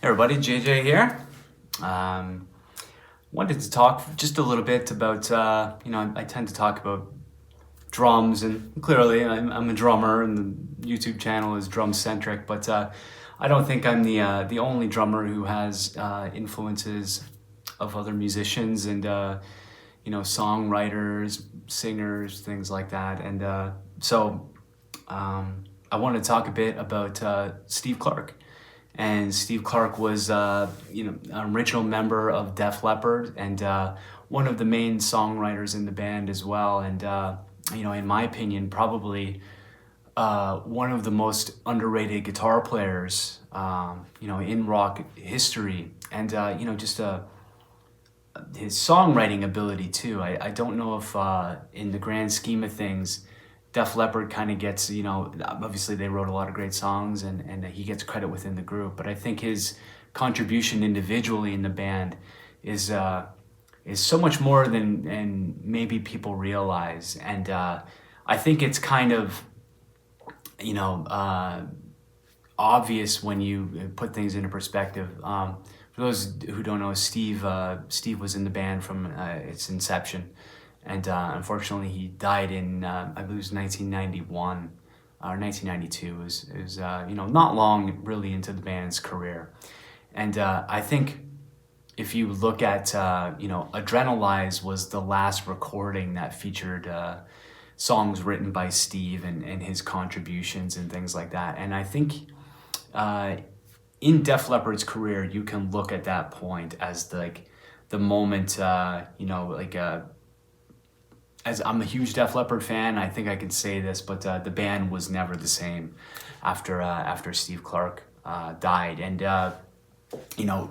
Everybody, JJ here. Wanted to talk just a little bit about, I tend to talk about drums, and clearly I'm a drummer, and the YouTube channel is drum-centric, but I don't think I'm the only drummer who has influences of other musicians and, songwriters, singers, things like that. And so I want to talk a bit about Steve Clark. And Steve Clark was, an original member of Def Leppard and one of the main songwriters in the band as well. And, in my opinion, probably one of the most underrated guitar players, in rock history. And, his songwriting ability too. I don't know if in the grand scheme of things, Def Leppard kind of gets, obviously they wrote a lot of great songs and he gets credit within the group, but I think his contribution individually in the band is so much more than maybe people realize. And I think it's kind of, obvious when you put things into perspective. For those who don't know, Steve was in the band from its inception. And unfortunately, he died in, I believe it was 1991 or 1992. It was not long really into the band's career. And I think if you look at, Adrenalize was the last recording that featured songs written by Steve and his contributions and things like that. And I think in Def Leppard's career, you can look at that point as the moment, as I'm a huge Def Leppard fan, I think I can say this, but the band was never the same after Steve Clark died, and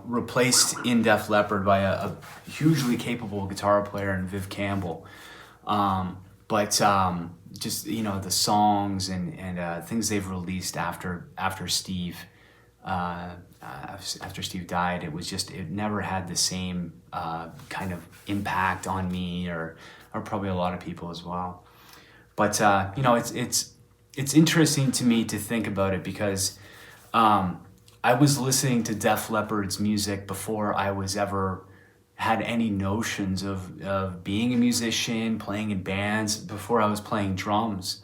replaced in Def Leppard by a hugely capable guitar player in Viv Campbell. But just the songs and things they've released after Steve died, it never had the same kind of impact on me or probably a lot of people as well. But it's interesting to me to think about it because I was listening to Def Leppard's music before I was ever had any notions of being a musician, playing in bands, before I was playing drums.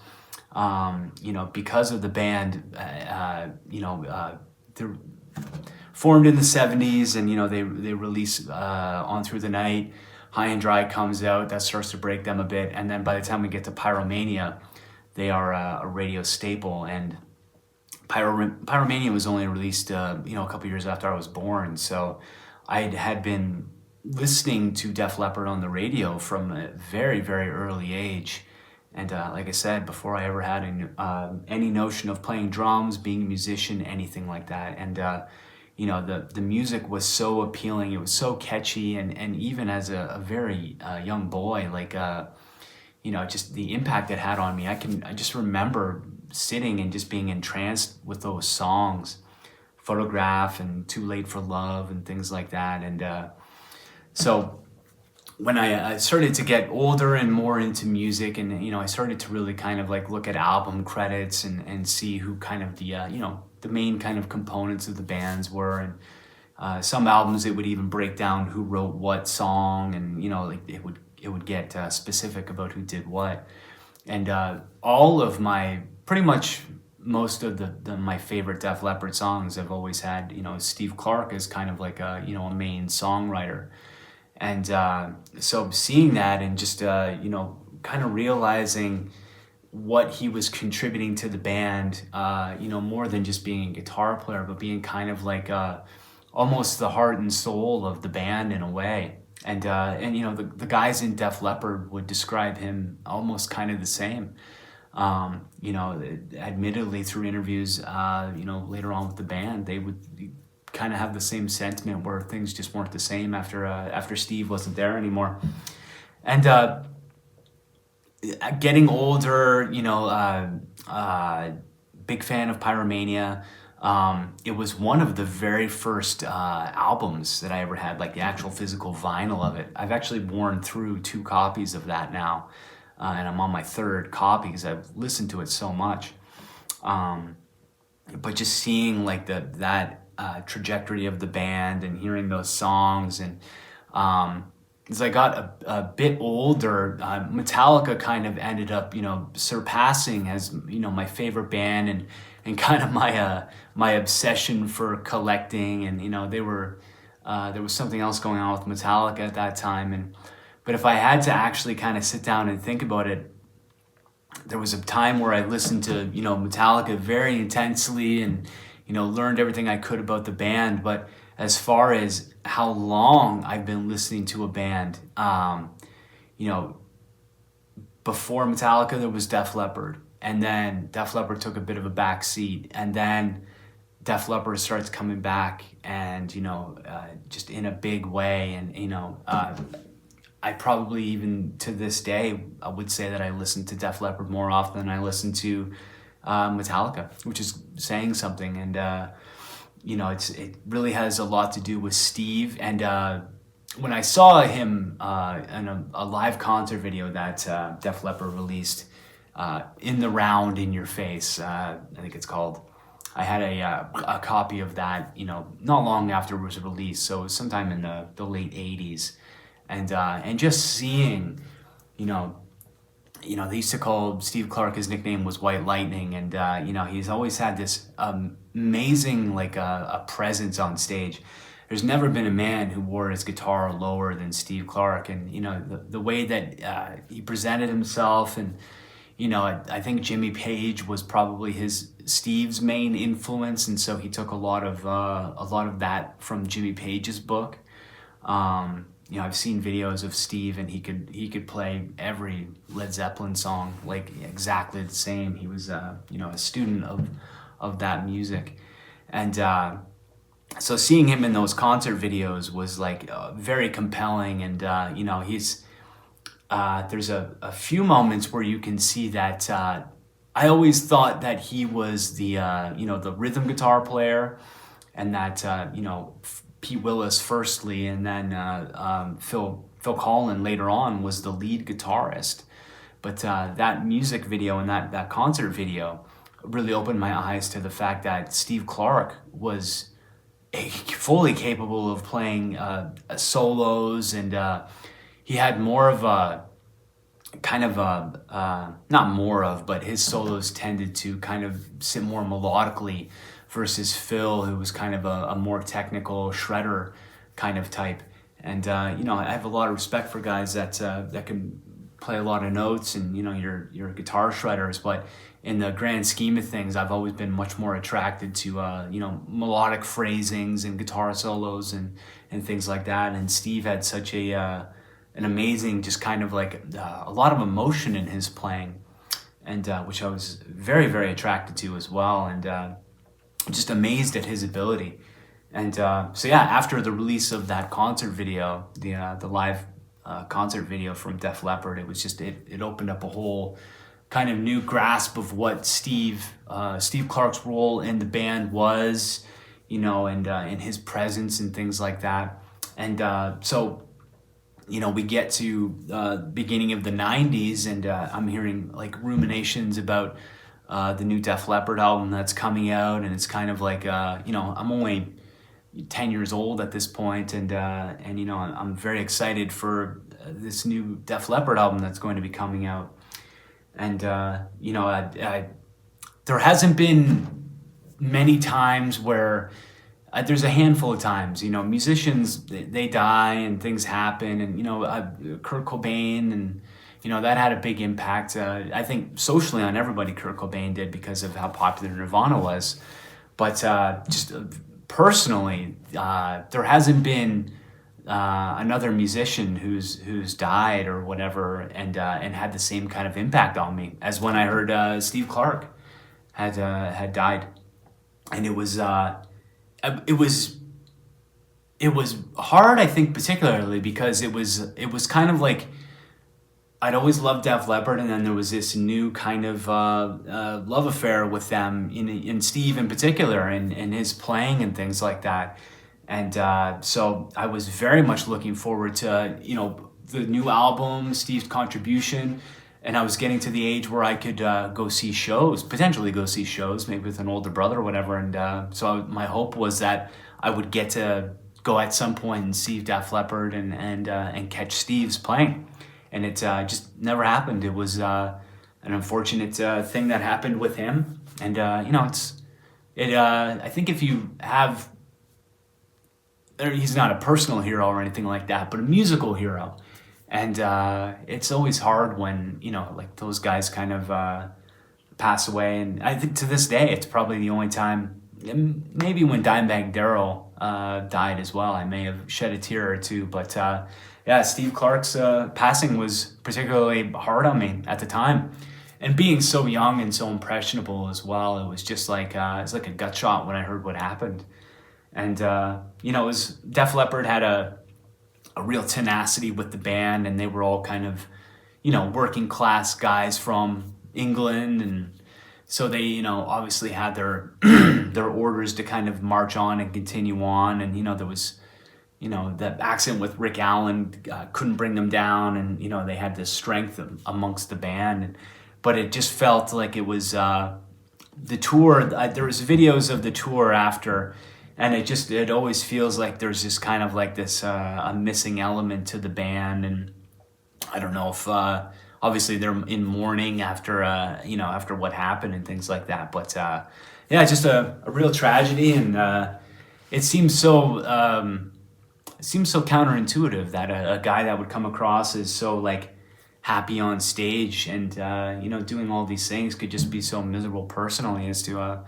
Because of the band, they're formed in the 70s, and they release On Through the Night. High and Dry comes out, that starts to break them a bit, and then by the time we get to Pyromania, they are a radio staple. And Pyromania was only released a couple years after I was born, so I had been listening to Def Leppard on the radio from a very, very early age. And like I said, before I ever had any notion of playing drums, being a musician, anything like that. And the music was so appealing, it was so catchy, and even as a very young boy, just the impact it had on me. I just remember sitting and just being entranced with those songs, Photograph and Too Late for Love and things like that. And so when I started to get older and more into music, and I started to really kind of look at album credits and see who kind of the main kind of components of the bands were. And some albums, it would even break down who wrote what song, and it would get specific about who did what. And all of pretty much most of my favorite Def Leppard songs have always had Steve Clark as kind of a main songwriter. And so seeing that and just kind of realizing what he was contributing to the band, more than just being a guitar player, but being kind of almost the heart and soul of the band in a way. And the guys in Def Leppard would describe him almost kind of the same. Admittedly through interviews, later on with the band, they would kind of have the same sentiment where things just weren't the same after Steve wasn't there anymore. And getting older, big fan of Pyromania. It was one of the very first albums that I ever had, the actual physical vinyl of it. I've actually worn through 2 copies of that now, and I'm on my 3rd copy because I've listened to it so much. But just seeing that trajectory of the band and hearing those songs. And as I got a bit older, Metallica kind of ended up, surpassing as, my favorite band, and kind of my obsession for collecting. And, there was something else going on with Metallica at that time. But if I had to actually kind of sit down and think about it, there was a time where I listened to, Metallica very intensely and, learned everything I could about the band. But as far as how long I've been listening to a band, before Metallica, there was Def Leppard. And then Def Leppard took a bit of a back seat. And then Def Leppard starts coming back and, just in a big way. And, I probably even to this day, I would say that I listen to Def Leppard more often than I listen to Metallica, which is saying something. And, it really has a lot to do with Steve. And when I saw him in a live concert video that Def Leppard released, In the Round in Your Face, I think it's called, I had a copy of that, not long after it was released. So it was sometime in the late 80s. And just seeing, they used to call Steve Clark, his nickname was White Lightning. And, he's always had this amazing, a presence on stage. There's never been a man who wore his guitar lower than Steve Clark. And, the way that he presented himself. And, I think Jimmy Page was probably Steve's main influence. And so he took a lot of that from Jimmy Page's book. I've seen videos of Steve, and he could play every Led Zeppelin song exactly the same. He was a student of that music, and so seeing him in those concert videos was very compelling. And he's there's a few moments where you can see that I always thought that he was the the rhythm guitar player, and that Pete Willis firstly, and then Phil Collin later on was the lead guitarist. But that music video and that concert video really opened my eyes to the fact that Steve Clark was fully capable of playing solos, and he had more of a kind of not more of, but his solos tended to kind of sit more melodically, versus Phil, who was kind of a more technical shredder kind of type. And I have a lot of respect for guys that can play a lot of notes, and your guitar shredders. But in the grand scheme of things, I've always been much more attracted to melodic phrasings and guitar solos and things like that. And Steve had such an amazing, just kind of a lot of emotion in his playing, and which I was very, very attracted to as well. And just amazed at his ability. And after the release of that concert video, the live concert video from Def Leppard, it was just it opened up a whole kind of new grasp of what Steve Clark's role in the band was, and his presence and things like that. And we get to beginning of the 90s, and I'm hearing ruminations about the new Def Leppard album that's coming out, and it's kind of I'm only 10 years old at this point, and I'm very excited for this new Def Leppard album that's going to be coming out. And there hasn't been many times where there's a handful of times, musicians, they die and things happen, and Kurt Cobain, and that had a big impact, I think, socially on everybody. Kurt Cobain did, because of how popular Nirvana was. But just personally, there hasn't been another musician who's died or whatever, and had the same kind of impact on me as when I heard Steve Clark had died. And it was hard, I think, particularly because it was kind of I'd always loved Def Leppard, and then there was this new kind of love affair with them, in Steve in particular, and his playing and things like that. And so I was very much looking forward to the new album, Steve's contribution, and I was getting to the age where I could go see shows, potentially go see shows, maybe with an older brother or whatever. And my hope was that I would get to go at some point and see Def Leppard and catch Steve's playing. And it just never happened. It was an unfortunate thing that happened with him. And I think if you have, he's not a personal hero or anything like that, but a musical hero. And it's always hard when, like those guys kind of pass away. And I think to this day, it's probably the only time, maybe when Dimebag Darrell died as well, I may have shed a tear or two. But Steve Clark's passing was particularly hard on me at the time. And being so young and so impressionable as well, it was just like, it was like a gut shot when I heard what happened. And, it was, Def Leppard had a real tenacity with the band, and they were all kind of, working class guys from England. And so they, obviously had their, their orders to kind of march on and continue on. And, there was, that accident with Rick Allen couldn't bring them down. And, they had this strength amongst the band. But it just felt like it was the tour. There was videos of the tour after, and it always feels like there's just kind of like this a missing element to the band. And I don't know if obviously they're in mourning after after what happened and things like that. But just a real tragedy, and it seems so counterintuitive that a guy that would come across as so like happy on stage and doing all these things could just be so miserable personally as to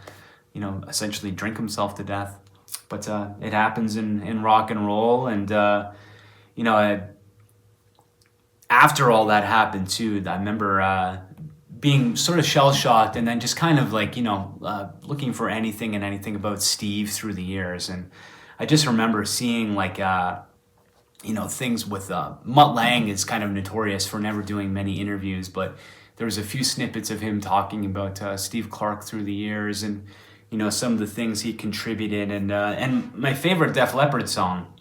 essentially drink himself to death. But it happens in rock and roll. And after all that happened too, I remember being sort of shell-shocked, and then just kind of like looking for anything and anything about Steve through the years. And I just remember seeing like things with Mutt Lange is kind of notorious for never doing many interviews, but there was a few snippets of him talking about Steve Clark through the years, and some of the things he contributed. And my favorite Def Leppard song,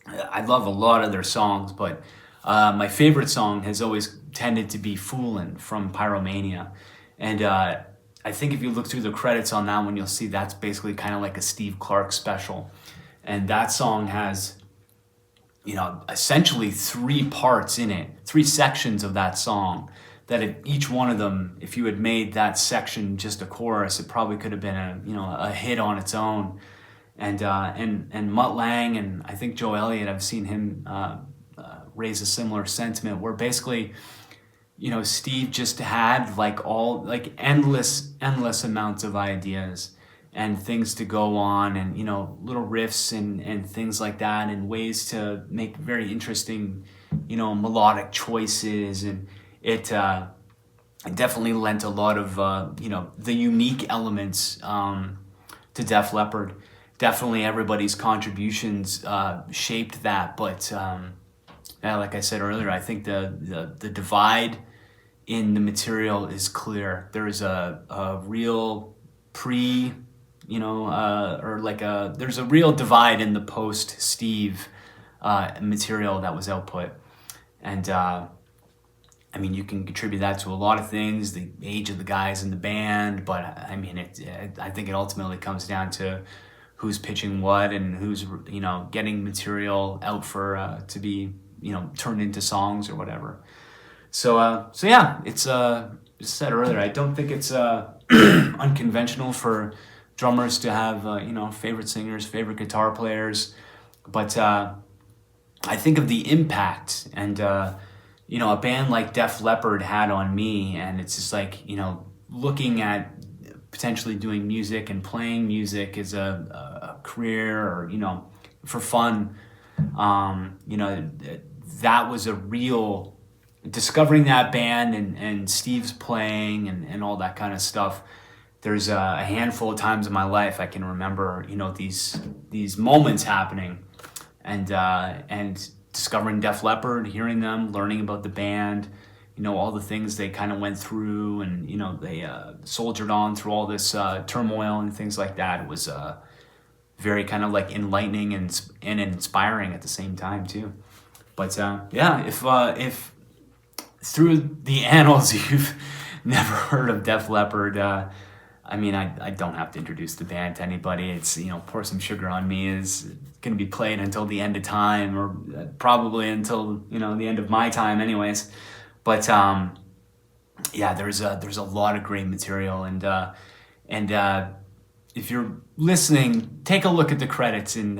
I love a lot of their songs, but my favorite song has always tended to be Foolin' from Pyromania. And I think if you look through the credits on that one, you'll see that's basically kind of like a Steve Clark special. And that song has essentially 3 parts in it, 3 sections of that song, that each one of them, if you had made that section just a chorus, it probably could have been a hit on its own. And Mutt Lange, and I think Joe Elliott, I've seen him raise a similar sentiment, where basically, Steve just had endless amounts of ideas and things to go on, and little riffs and things like that, and ways to make very interesting melodic choices. And it definitely lent a lot of the unique elements to Def Leppard. Definitely everybody's contributions shaped that. But like I said earlier, I think the divide in the material is clear. There is a real there's a real divide in the post Steve material that was output. And you can contribute that to a lot of things, the age of the guys in the band, but I think it ultimately comes down to who's pitching what and who's getting material out for to be turned into songs or whatever. So it's said earlier, I don't think it's unconventional for drummers to have favorite singers, favorite guitar players, but I think of the impact and a band like Def Leppard had on me, and it's just like looking at potentially doing music and playing music as a career, or for fun. That was a real discovering that band and Steve's playing and all that kind of stuff. There's a handful of times in my life I can remember, these moments happening, and discovering Def Leppard, hearing them, learning about the band, all the things they kind of went through, and they soldiered on through all this turmoil and things like that. It was very kind of like enlightening and inspiring at the same time too. But if through the annals, you've never heard of Def Leppard, I mean, I don't have to introduce the band to anybody. It's, Pour Some Sugar on Me is going to be played until the end of time, or probably until, the end of my time anyways. But yeah, there's a lot of great material, and if you're listening, take a look at the credits, and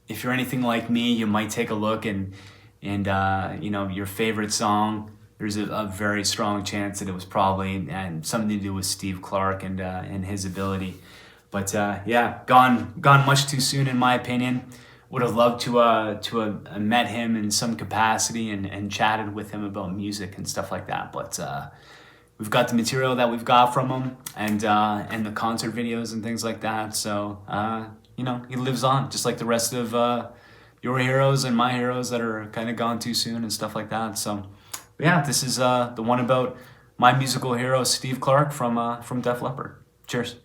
if you're anything like me, you might take a look and your favorite song, there's a very strong chance that it was probably something to do with Steve Clark and his ability. But yeah, gone much too soon in my opinion. Would have loved to have met him in some capacity and chatted with him about music and stuff like that. But we've got the material that we've got from him, and the concert videos and things like that. So he lives on, just like the rest of your heroes and my heroes that are kind of gone too soon and stuff like that. So yeah, this is the one about my musical hero Steve Clark from Def Leppard. Cheers.